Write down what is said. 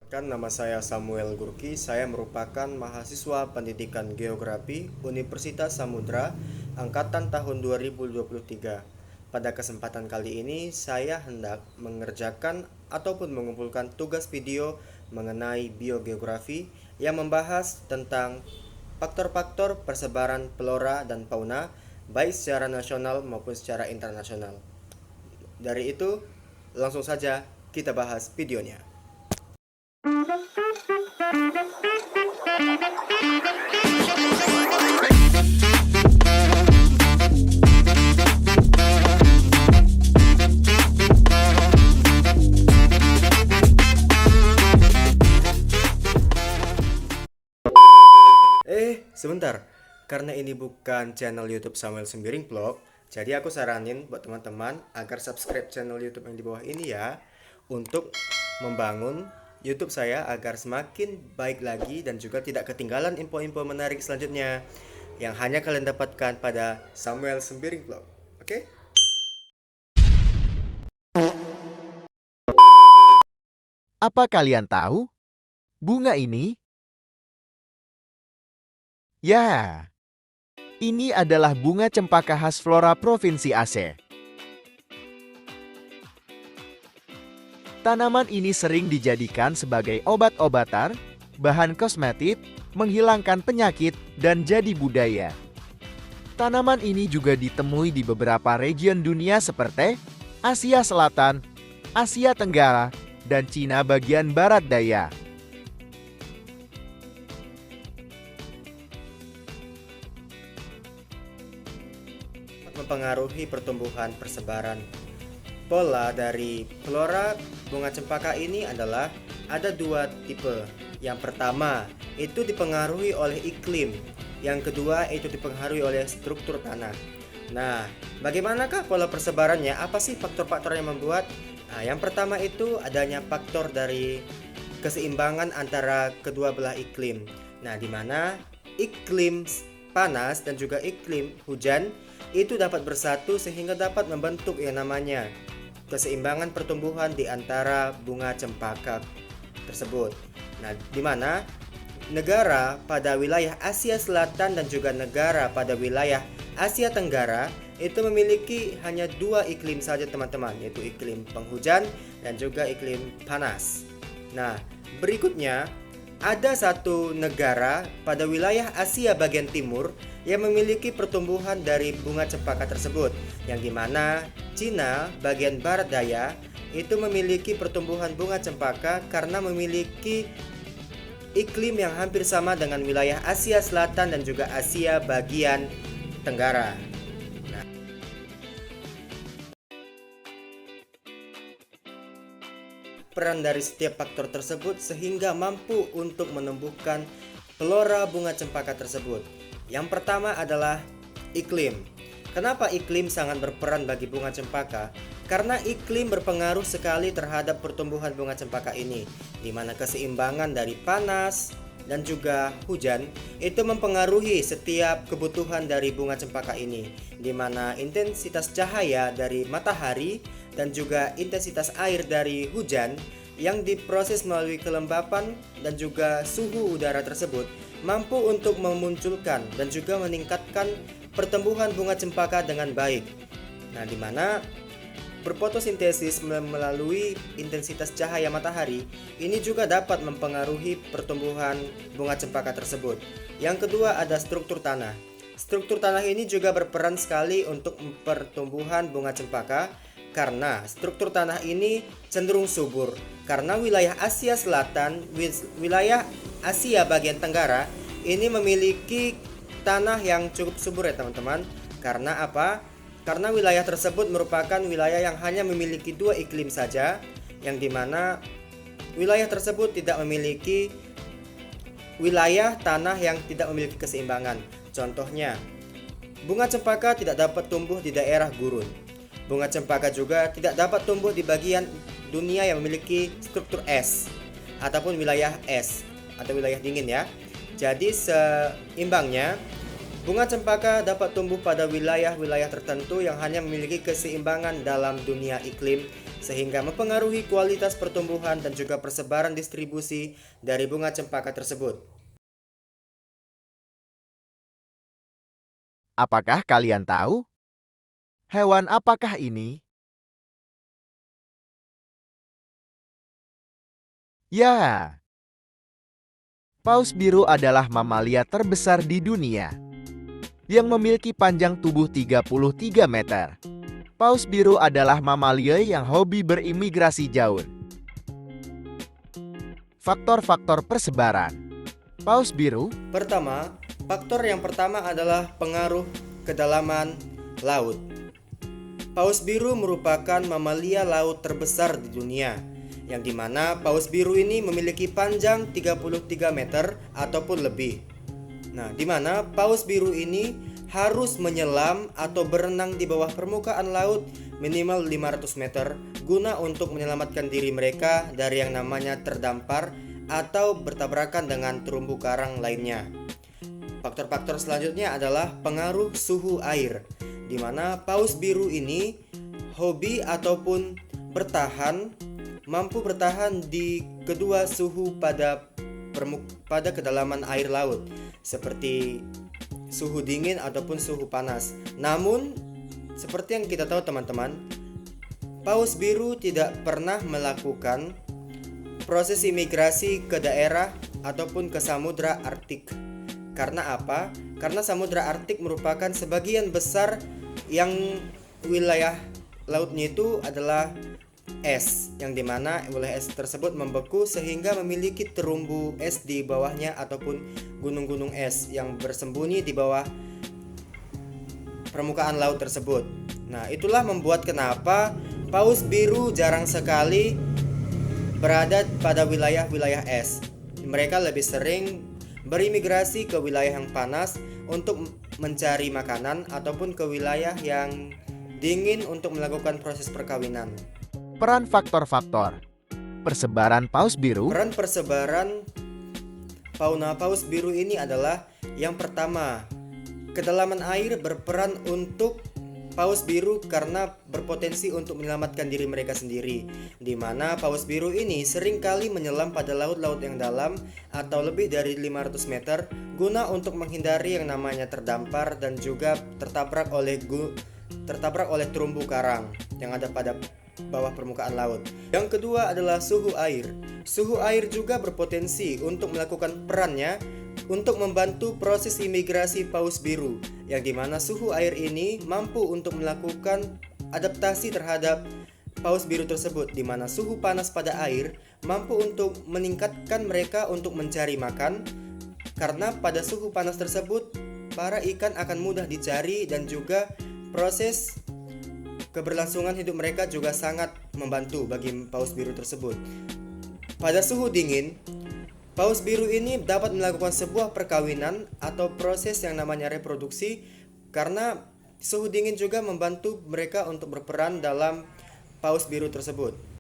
Nama saya Samuel Gurki, saya merupakan mahasiswa pendidikan geografi Universitas Samudra angkatan tahun 2023. Pada kesempatan kali ini, saya hendak mengerjakan ataupun mengumpulkan tugas video mengenai biogeografi yang membahas tentang faktor-faktor persebaran flora dan fauna baik secara nasional maupun secara internasional. Dari itu, langsung saja kita bahas videonya. Sebentar. Karena ini bukan channel YouTube Samuel Sembiring Vlog, jadi aku saranin buat teman-teman agar subscribe channel YouTube yang di bawah ini ya, untuk membangun YouTube saya agar semakin baik lagi dan juga tidak ketinggalan info-info menarik selanjutnya yang hanya kalian dapatkan pada Samuel Sembiring Vlog. Oke? Apa kalian tahu? Bunga ini? Ya, ini adalah bunga cempaka khas Flora Provinsi Aceh. Tanaman ini sering dijadikan sebagai obat-obatan, bahan kosmetik, menghilangkan penyakit, dan jadi budaya. Tanaman ini juga ditemui di beberapa region dunia seperti Asia Selatan, Asia Tenggara, dan Cina bagian barat daya. Mempengaruhi pertumbuhan persebaran. Pola dari flora bunga cempaka ini adalah ada dua tipe. Yang pertama itu dipengaruhi oleh iklim, yang kedua itu dipengaruhi oleh struktur tanah. Nah, bagaimanakah pola persebarannya? Apa sih faktor-faktor yang membuat? Nah, yang pertama itu adanya faktor dari keseimbangan antara kedua belah iklim. Nah, di mana iklim panas dan juga iklim hujan itu dapat bersatu sehingga dapat membentuk yang namanya keseimbangan pertumbuhan di antara bunga cempaka tersebut. Nah, di mana negara pada wilayah Asia Selatan dan juga negara pada wilayah Asia Tenggara itu memiliki hanya dua iklim saja teman-teman, yaitu iklim penghujan dan juga iklim panas. Nah, berikutnya ada satu negara pada wilayah Asia bagian timur yang memiliki pertumbuhan dari bunga cempaka tersebut, yang dimana Cina bagian barat daya itu memiliki pertumbuhan bunga cempaka karena memiliki iklim yang hampir sama dengan wilayah Asia Selatan dan juga Asia bagian Tenggara. Nah, peran dari setiap faktor tersebut sehingga mampu untuk menumbuhkan flora bunga cempaka tersebut. Yang pertama adalah iklim. Kenapa iklim sangat berperan bagi bunga cempaka? Karena iklim berpengaruh sekali terhadap pertumbuhan bunga cempaka ini, di mana keseimbangan dari panas dan juga hujan itu mempengaruhi setiap kebutuhan dari bunga cempaka ini, di mana intensitas cahaya dari matahari dan juga intensitas air dari hujan yang diproses melalui kelembapan dan juga suhu udara tersebut mampu untuk memunculkan dan juga meningkatkan pertumbuhan bunga cempaka dengan baik. Nah, di mana berfotosintesis melalui intensitas cahaya matahari ini juga dapat mempengaruhi pertumbuhan bunga cempaka tersebut. Yang kedua ada struktur tanah. Struktur tanah ini juga berperan sekali untuk pertumbuhan bunga cempaka karena struktur tanah ini cenderung subur. Karena wilayah Asia Selatan, wilayah Asia bagian Tenggara ini memiliki tanah yang cukup subur ya teman-teman. Karena apa? Karena wilayah tersebut merupakan wilayah yang hanya memiliki dua iklim saja, yang dimana wilayah tersebut tidak memiliki wilayah tanah yang tidak memiliki keseimbangan. Contohnya, bunga cempaka tidak dapat tumbuh di daerah gurun. Bunga cempaka juga tidak dapat tumbuh di bagian dunia yang memiliki struktur es ataupun wilayah es atau wilayah dingin ya. Jadi seimbangnya bunga cempaka dapat tumbuh pada wilayah-wilayah tertentu yang hanya memiliki keseimbangan dalam dunia iklim sehingga mempengaruhi kualitas pertumbuhan dan juga persebaran distribusi dari bunga cempaka tersebut. Apakah kalian tahu? Hewan apakah ini? Ya, paus biru adalah mamalia terbesar di dunia yang memiliki panjang tubuh 33 meter. Paus biru adalah mamalia yang hobi berimigrasi jauh. Faktor-faktor persebaran paus biru. Pertama, faktor yang pertama adalah pengaruh kedalaman laut. Paus biru merupakan mamalia laut terbesar di dunia, yang dimana paus biru ini memiliki panjang 33 meter ataupun lebih. Nah, dimana paus biru ini harus menyelam atau berenang di bawah permukaan laut minimal 500 meter guna untuk menyelamatkan diri mereka dari yang namanya terdampar atau bertabrakan dengan terumbu karang lainnya. Faktor-faktor selanjutnya adalah pengaruh suhu air, di mana paus biru ini hobi ataupun mampu bertahan di kedua suhu pada kedalaman air laut, seperti suhu dingin ataupun suhu panas. Namun, seperti yang kita tahu teman-teman, paus biru tidak pernah melakukan proses imigrasi ke daerah ataupun ke samudra Arktik. Karena apa? Karena samudra Arktik merupakan sebagian besar yang wilayah lautnya itu adalah es, yang dimana wilayah es tersebut membeku sehingga memiliki terumbu es di bawahnya ataupun gunung-gunung es yang bersembunyi di bawah permukaan laut tersebut. Nah, itulah membuat kenapa paus biru jarang sekali berada pada wilayah-wilayah es. Mereka lebih sering berimigrasi ke wilayah yang panas untuk mencari makanan ataupun ke wilayah yang dingin untuk melakukan proses perkawinan. Peran faktor-faktor persebaran paus biru. Peran persebaran fauna paus biru ini adalah yang pertama, kedalaman air berperan untuk paus biru karena berpotensi untuk menyelamatkan diri mereka sendiri, di mana paus biru ini seringkali menyelam pada laut-laut yang dalam atau lebih dari 500 meter guna untuk menghindari yang namanya terdampar dan juga tertabrak oleh terumbu karang yang ada pada bawah permukaan laut. Yang kedua adalah suhu air. Suhu air juga berpotensi untuk melakukan perannya untuk membantu proses imigrasi paus biru, yang dimana suhu air ini mampu untuk melakukan adaptasi terhadap paus biru tersebut, di mana suhu panas pada air mampu untuk meningkatkan mereka untuk mencari makan, karena pada suhu panas tersebut para ikan akan mudah dicari dan juga proses keberlangsungan hidup mereka juga sangat membantu bagi paus biru tersebut. Pada suhu dingin, paus biru ini dapat melakukan sebuah perkawinan atau proses yang namanya reproduksi, karena suhu dingin juga membantu mereka untuk berperan dalam paus biru tersebut.